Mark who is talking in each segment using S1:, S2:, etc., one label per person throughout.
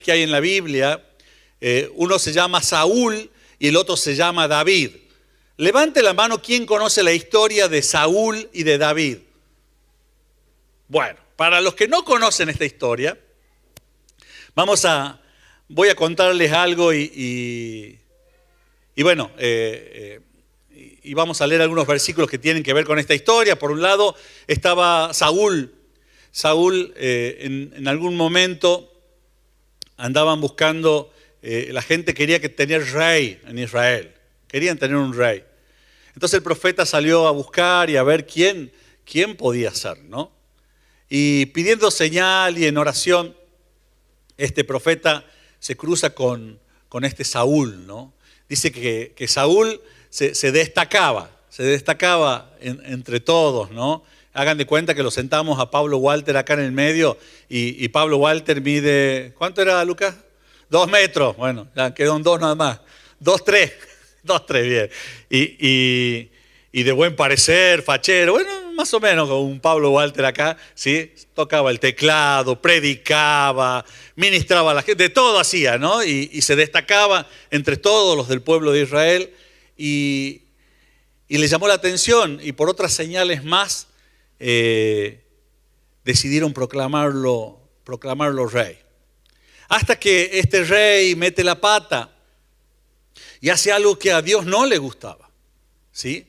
S1: que hay en la Biblia, uno se llama Saúl y el otro se llama David. Levante la mano, ¿quién conoce la historia de Saúl y de David? Bueno, para los que no conocen esta historia, voy a contarles algo y vamos a leer algunos versículos que tienen que ver con esta historia. Por un lado estaba Saúl. Saúl en algún momento andaban buscando, la gente quería que tener rey en Israel. Querían tener un rey. Entonces el profeta salió a buscar y a ver quién podía ser, ¿no? Y pidiendo señal y en oración, este profeta se cruza con este Saúl, ¿no? Dice que Saúl se destacaba entre todos, ¿no? Hagan de cuenta que lo sentamos a Pablo Walter acá en el medio y Pablo Walter mide, ¿cuánto era, Lucas? 2 metros, bueno, ya quedó un 2 nada más, 2'3", 2'3", bien. Y de buen parecer, fachero, bueno, más o menos como un Pablo Walter acá, ¿sí? Tocaba el teclado, predicaba, ministraba a la gente, de todo hacía, ¿no? Y se destacaba entre todos los del pueblo de Israel y le llamó la atención y por otras señales más decidieron proclamarlo rey. Hasta que este rey mete la pata y hace algo que a Dios no le gustaba, ¿sí?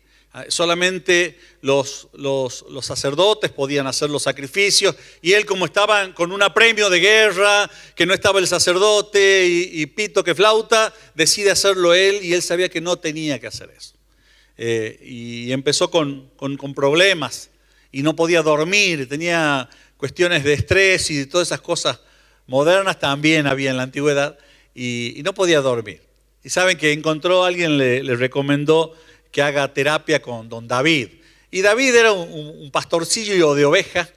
S1: Solamente los sacerdotes podían hacer los sacrificios y él, como estaba con un apremio de guerra, que no estaba el sacerdote y pito que flauta, decide hacerlo él y él sabía que no tenía que hacer eso. Y empezó con problemas y no podía dormir, tenía cuestiones de estrés y de todas esas cosas modernas también había en la antigüedad y no podía dormir. Y saben que encontró, alguien le recomendó que haga terapia con don David. Y David era un pastorcillo de ovejas,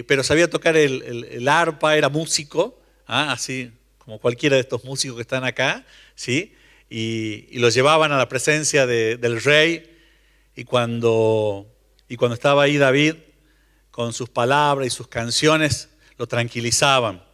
S1: pero sabía tocar el arpa, era músico, así como cualquiera de estos músicos que están acá, ¿sí? Y lo llevaban a la presencia del rey y cuando estaba ahí David, con sus palabras y sus canciones, lo tranquilizaban.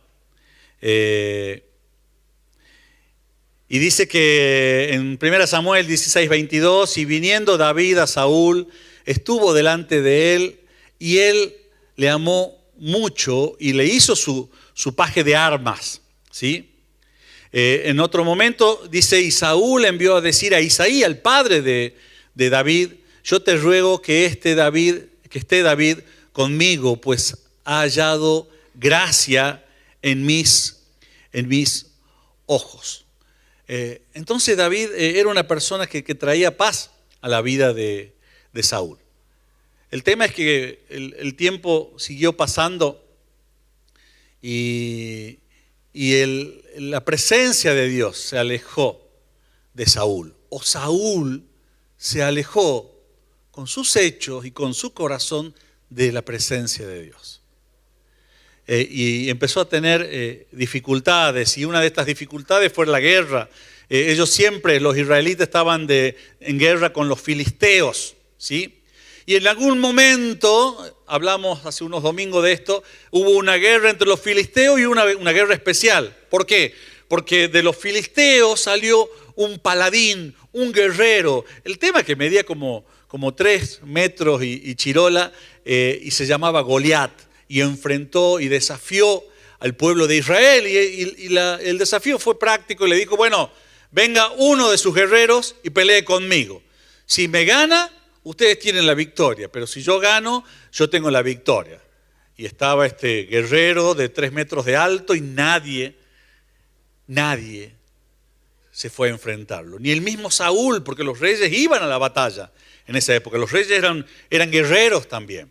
S1: Y dice que en 1 Samuel 16:22, y viniendo David a Saúl, estuvo delante de él, y él le amó mucho y le hizo su paje de armas, ¿sí? En otro momento dice, y Saúl envió a decir a Isaí, al padre de David, yo te ruego que esté David conmigo, pues ha hallado gracia en mis ojos. Entonces David era una persona que traía paz a la vida de Saúl. El tema es que el tiempo siguió pasando y la presencia de Dios se alejó de Saúl. O Saúl se alejó con sus hechos y con su corazón de la presencia de Dios. Y empezó a tener dificultades, y una de estas dificultades fue la guerra. Ellos siempre, los israelitas, estaban en guerra con los filisteos, ¿sí? Y en algún momento, hablamos hace unos domingos de esto, hubo una guerra entre los filisteos y una guerra especial. ¿Por qué? Porque de los filisteos salió un paladín, un guerrero. El tema es que medía como 3 metros y chirola, y se llamaba Goliat. Y enfrentó y desafió al pueblo de Israel. Y el desafío fue práctico y le dijo, bueno, venga uno de sus guerreros y pelee conmigo. Si me gana, ustedes tienen la victoria, pero si yo gano, yo tengo la victoria. Y estaba este guerrero de 3 metros de alto y nadie se fue a enfrentarlo. Ni el mismo Saúl, porque los reyes iban a la batalla en esa época. Los reyes eran guerreros también.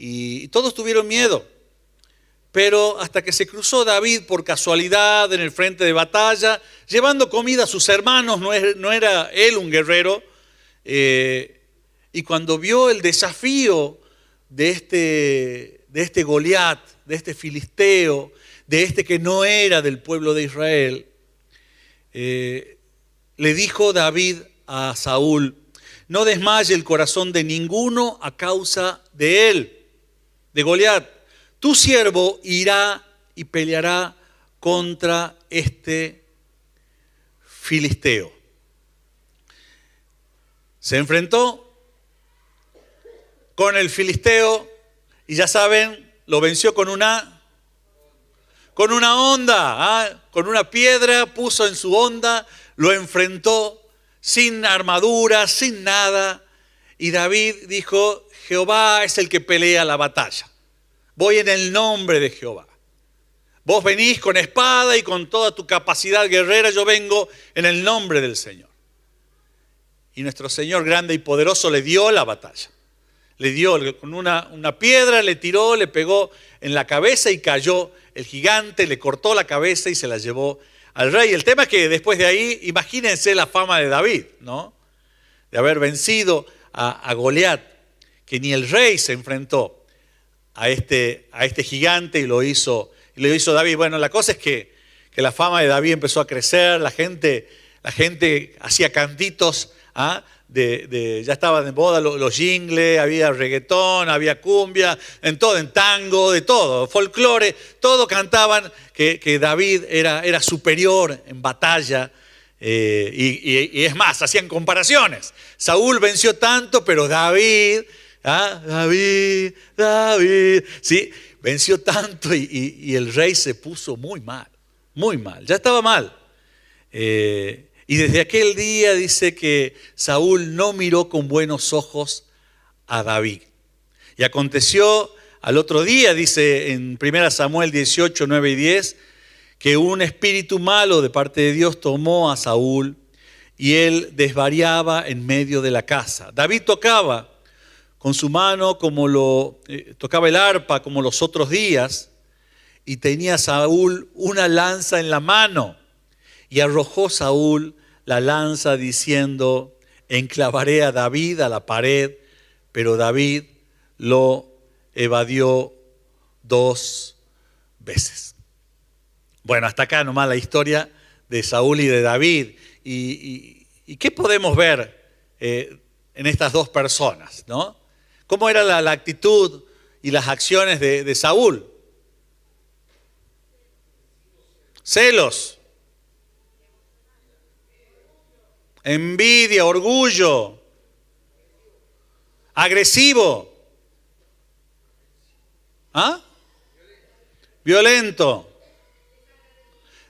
S1: Y todos tuvieron miedo. Pero hasta que se cruzó David por casualidad en el frente de batalla, llevando comida a sus hermanos, no era él un guerrero. Y cuando vio el desafío de este Goliat, de este filisteo, de este que no era del pueblo de Israel, le dijo David a Saúl, no desmaye el corazón de ninguno a causa de él, de Goliat. Tu siervo irá y peleará contra este filisteo. Se enfrentó con el filisteo y ya saben, lo venció con una honda, con una piedra, puso en su honda, lo enfrentó sin armadura, sin nada. Y David dijo, Jehová es el que pelea la batalla. Voy en el nombre de Jehová. Vos venís con espada y con toda tu capacidad guerrera, yo vengo en el nombre del Señor. Y nuestro Señor grande y poderoso le dio la batalla. Le dio con una piedra, le tiró, le pegó en la cabeza y cayó el gigante, le cortó la cabeza y se la llevó al rey. El tema es que después de ahí, imagínense la fama de David, ¿no? De haber vencido a Goliat, que ni el rey se enfrentó a este gigante y lo hizo David. Bueno, la cosa es que la fama de David empezó a crecer, la gente hacía cantitos, ya estaban de moda los jingles, había reggaetón, había cumbia, en tango, de todo, folclore, todo cantaban que David era superior en batalla. Y es más, hacían comparaciones. Saúl venció tanto, pero David, ¿sí? Venció tanto y el rey se puso muy mal, ya estaba mal. Y desde aquel día dice que Saúl no miró con buenos ojos a David. Y aconteció al otro día, dice en 1 Samuel 18, 9 y 10, que un espíritu malo de parte de Dios tomó a Saúl y él desvariaba en medio de la casa. David tocaba con su mano tocaba el arpa como los otros días, y tenía Saúl una lanza en la mano. Y arrojó Saúl la lanza diciendo, enclavaré a David a la pared, pero David lo evadió 2 veces. Bueno, hasta acá nomás la historia de Saúl y de David. ¿Y qué podemos ver en estas 2 personas, ¿no? ¿Cómo era la actitud y las acciones de Saúl? Celos, envidia, orgullo, agresivo, violento,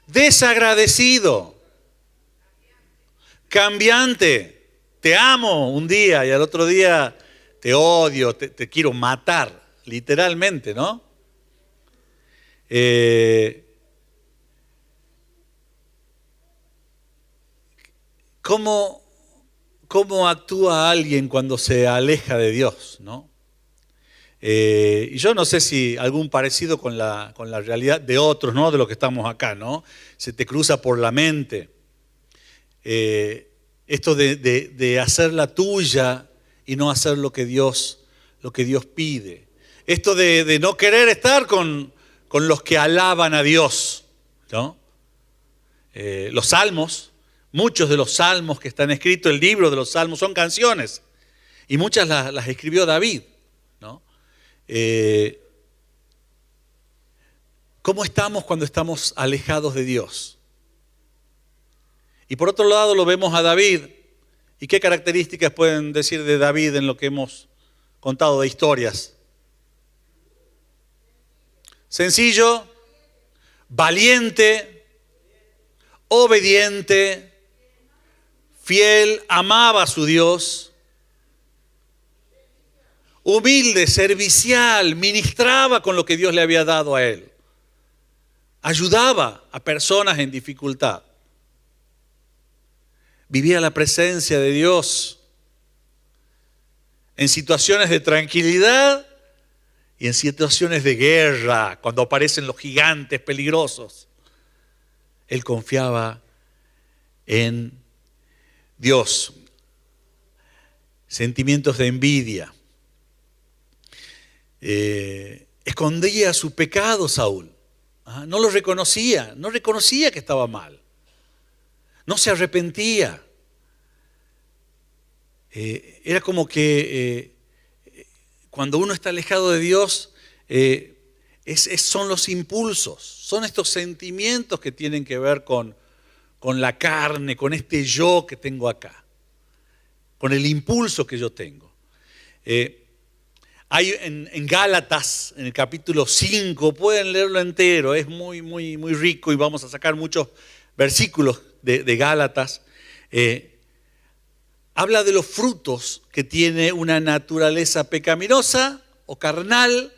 S1: desagradecido, cambiante. Te amo un día y al otro día te odio, te quiero matar, literalmente, ¿no? ¿Cómo actúa alguien cuando se aleja de Dios, ¿no? Y yo no sé si algún parecido con la realidad de otros, ¿no? De los que estamos acá, ¿no? Se te cruza por la mente. Esto de hacer la tuya y no hacer lo que Dios pide. Esto de no querer estar con los que alaban a Dios, ¿no? Los salmos, muchos de los salmos que están escritos, el libro de los salmos son canciones. Y muchas las escribió David, ¿no? ¿Cómo estamos cuando estamos alejados de Dios? Y por otro lado lo vemos a David. ¿Y qué características pueden decir de David en lo que hemos contado de historias? Sencillo, valiente, obediente, fiel, amaba a su Dios, humilde, servicial, ministraba con lo que Dios le había dado a él, ayudaba a personas en dificultad. Vivía la presencia de Dios en situaciones de tranquilidad y en situaciones de guerra, cuando aparecen los gigantes peligrosos. Él confiaba en Dios. Sentimientos de envidia. Escondía su pecado Saúl. No lo reconocía, no reconocía que estaba mal. No se arrepentía. Era como que cuando uno está alejado de Dios, son los impulsos, son estos sentimientos que tienen que ver con la carne, con este yo que tengo acá, con el impulso que yo tengo. Hay en Gálatas, en el capítulo 5, pueden leerlo entero, es muy, muy, muy rico y vamos a sacar muchos versículos de Gálatas. Habla de los frutos que tiene una naturaleza pecaminosa o carnal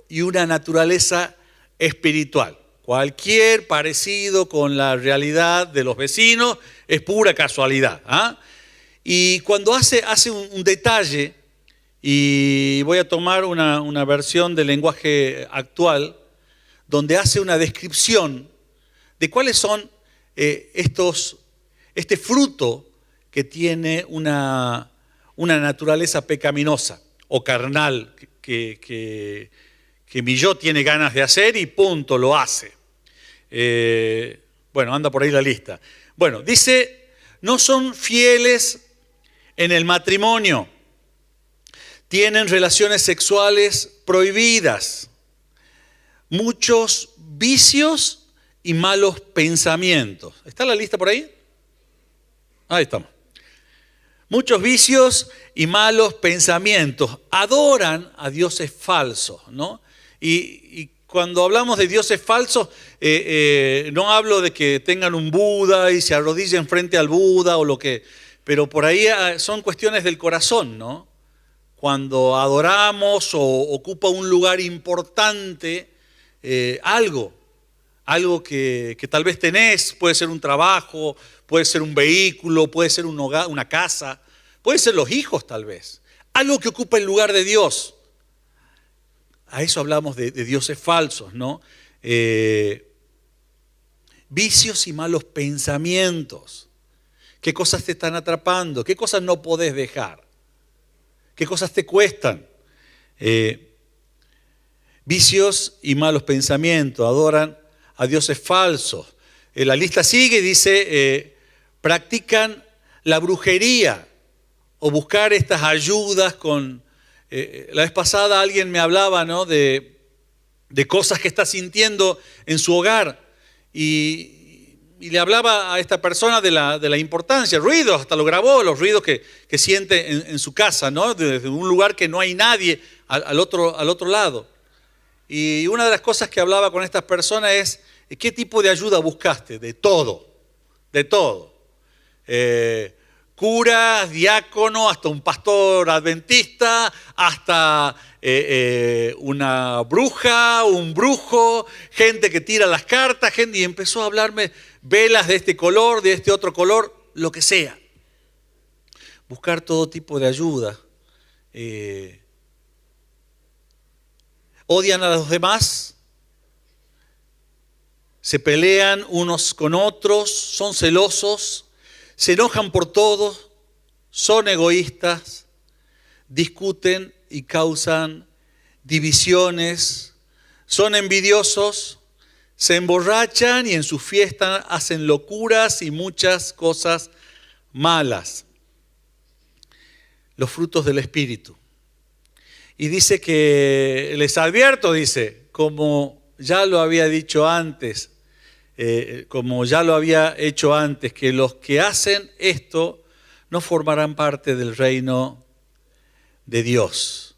S1: y una naturaleza espiritual. Cualquier parecido con la realidad de los vecinos es pura casualidad. Y cuando hace un detalle, y voy a tomar una versión del lenguaje actual, donde hace una descripción de cuáles son este fruto que tiene una naturaleza pecaminosa o carnal, que mi yo tiene ganas de hacer y punto, lo hace. Bueno, anda por ahí la lista. Bueno, dice, no son fieles en el matrimonio, tienen relaciones sexuales prohibidas, muchos vicios y malos pensamientos. ¿Está la lista por ahí? Ahí estamos. Muchos vicios y malos pensamientos. Adoran a dioses falsos, ¿no? Y cuando hablamos de dioses falsos, no hablo de que tengan un Buda y se arrodillen frente al Buda o lo que... Pero por ahí son cuestiones del corazón, ¿no? Cuando adoramos o ocupa un lugar importante, algo que tal vez tenés, puede ser un trabajo, puede ser un vehículo, puede ser un hogar, una casa, puede ser los hijos tal vez. Algo que ocupa el lugar de Dios. A eso hablamos de dioses falsos, ¿no? Vicios y malos pensamientos. ¿Qué cosas te están atrapando? ¿Qué cosas no podés dejar? ¿Qué cosas te cuestan? Vicios y malos pensamientos. Adoran a dioses falsos. La lista sigue y dice, practican la brujería o buscar estas ayudas con... la vez pasada alguien me hablaba, ¿no?, de cosas que está sintiendo en su hogar y le hablaba a esta persona de la importancia, ruidos, hasta lo grabó, los ruidos que siente en su casa, ¿no?, desde un lugar que no hay nadie al otro lado. Y una de las cosas que hablaba con estas personas es, ¿qué tipo de ayuda buscaste? De todo. Curas, diácono, hasta un pastor adventista, hasta una bruja, un brujo, gente que tira las cartas, y empezó a hablarme velas de este color, de este otro color, lo que sea. Buscar todo tipo de ayuda. Odian a los demás, se pelean unos con otros, son celosos, se enojan por todo, son egoístas, discuten y causan divisiones, son envidiosos, se emborrachan y en sus fiestas hacen locuras y muchas cosas malas. Los frutos del Espíritu. Y dice que, les advierto, dice, como ya lo había dicho antes, como ya lo había hecho antes, que los que hacen esto no formarán parte del reino de Dios.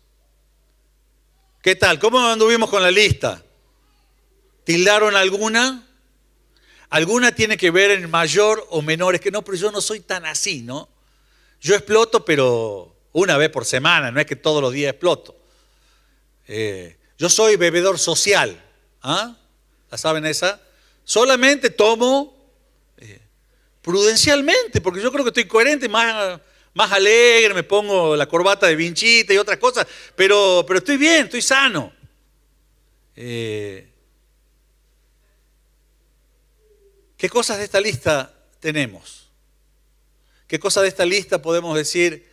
S1: ¿Qué tal? ¿Cómo anduvimos con la lista? ¿Tildaron alguna? ¿Alguna tiene que ver en mayor o menor? Es que no, pero yo no soy tan así, ¿no? Yo exploto, pero una vez por semana, no es que todos los días exploto. Yo soy bebedor social. ¿La saben esa? Solamente tomo prudencialmente, porque yo creo que estoy coherente, más alegre, me pongo la corbata de vinchita y otras cosas, pero estoy bien, estoy sano. ¿Qué cosas de esta lista tenemos? ¿Qué cosas de esta lista podemos decir?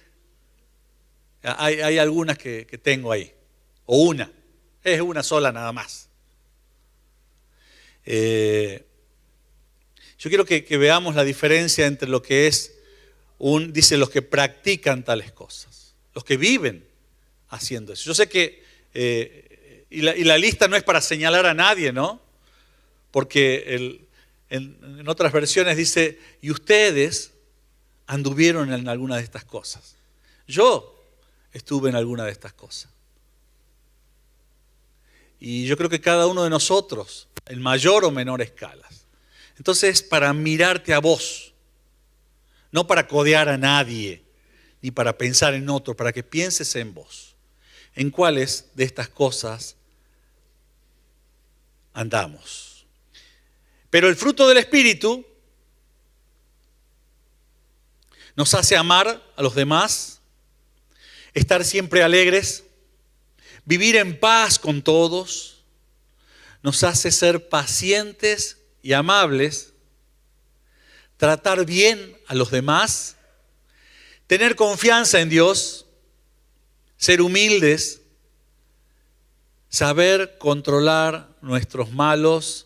S1: Hay algunas que tengo ahí, o una, es una sola nada más. Yo quiero que veamos la diferencia entre lo que es, dice, los que practican tales cosas, los que viven haciendo eso. Yo sé que y la lista no es para señalar a nadie, ¿no? Porque en otras versiones dice, y ustedes anduvieron en alguna de estas cosas. Yo estuve en alguna de estas cosas. Y yo creo que cada uno de nosotros, en mayor o menor escala. Entonces, para mirarte a vos, no para codear a nadie, ni para pensar en otro, para que pienses en vos. ¿En cuáles de estas cosas andamos? Pero el fruto del Espíritu nos hace amar a los demás, estar siempre alegres, vivir en paz con todos, nos hace ser pacientes y amables, tratar bien a los demás, tener confianza en Dios, ser humildes, saber controlar nuestros malos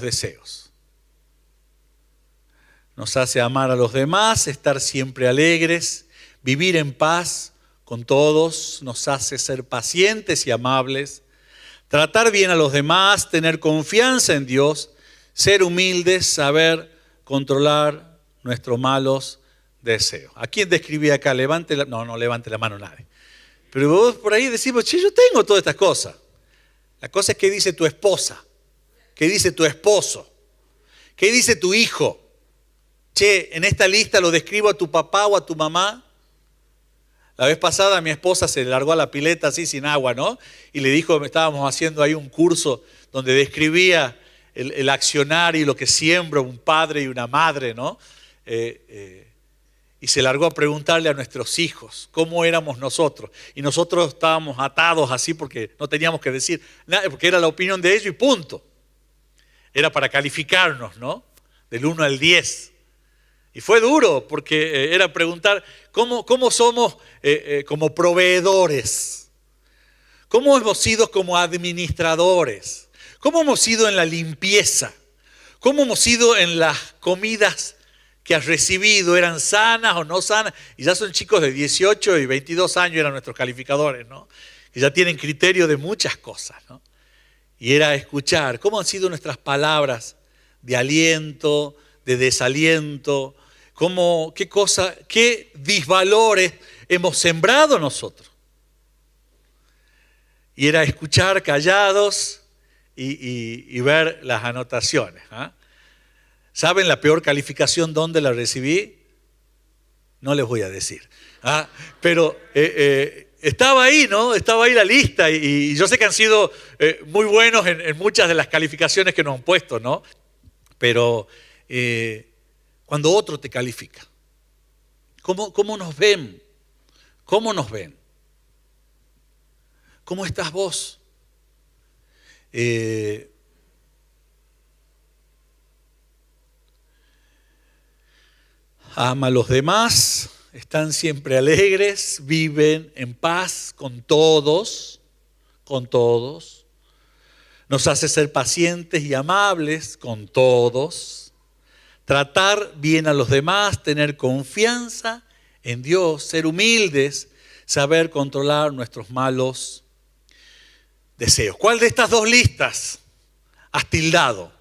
S1: deseos. Nos hace amar a los demás, estar siempre alegres, vivir en paz con todos, nos hace ser pacientes y amables, tratar bien a los demás, tener confianza en Dios, ser humildes, saber controlar nuestros malos deseos. ¿A quién describí acá? No levante la mano nadie. Pero vos por ahí decimos, che, yo tengo todas estas cosas. La cosa es qué dice tu esposa, qué dice tu esposo, qué dice tu hijo. Che, en esta lista lo describo a tu papá o a tu mamá. La vez pasada mi esposa se largó a la pileta así sin agua, ¿no? Y le dijo, estábamos haciendo ahí un curso donde describía el accionar y lo que siembra un padre y una madre, ¿no? Y se largó a preguntarle a nuestros hijos cómo éramos nosotros. Y nosotros estábamos atados así porque no teníamos que decir nada, porque era la opinión de ellos y punto. Era para calificarnos, ¿no? Del 1 al 10. Y fue duro porque era preguntar cómo somos como proveedores, cómo hemos sido como administradores, cómo hemos sido en la limpieza, cómo hemos sido en las comidas que has recibido, eran sanas o no sanas. Y ya son chicos de 18 y 22 años, eran nuestros calificadores, ¿no? Que ya tienen criterio de muchas cosas, ¿no? Y era escuchar cómo han sido nuestras palabras de aliento, de desaliento, qué disvalores hemos sembrado nosotros. Y era escuchar callados y ver las anotaciones. ¿Saben la peor calificación dónde la recibí? No les voy a decir. Pero estaba ahí, ¿no? Estaba ahí la lista y yo sé que han sido muy buenos en muchas de las calificaciones que nos han puesto, ¿no? Pero cuando otro te califica, ¿cómo nos ven? ¿Cómo nos ven? ¿Cómo estás vos? Ama a los demás, están siempre alegres, viven en paz con todos, nos hace ser pacientes y amables con todos, tratar bien a los demás, tener confianza en Dios, ser humildes, saber controlar nuestros malos deseos. ¿Cuál de estas dos listas has tildado?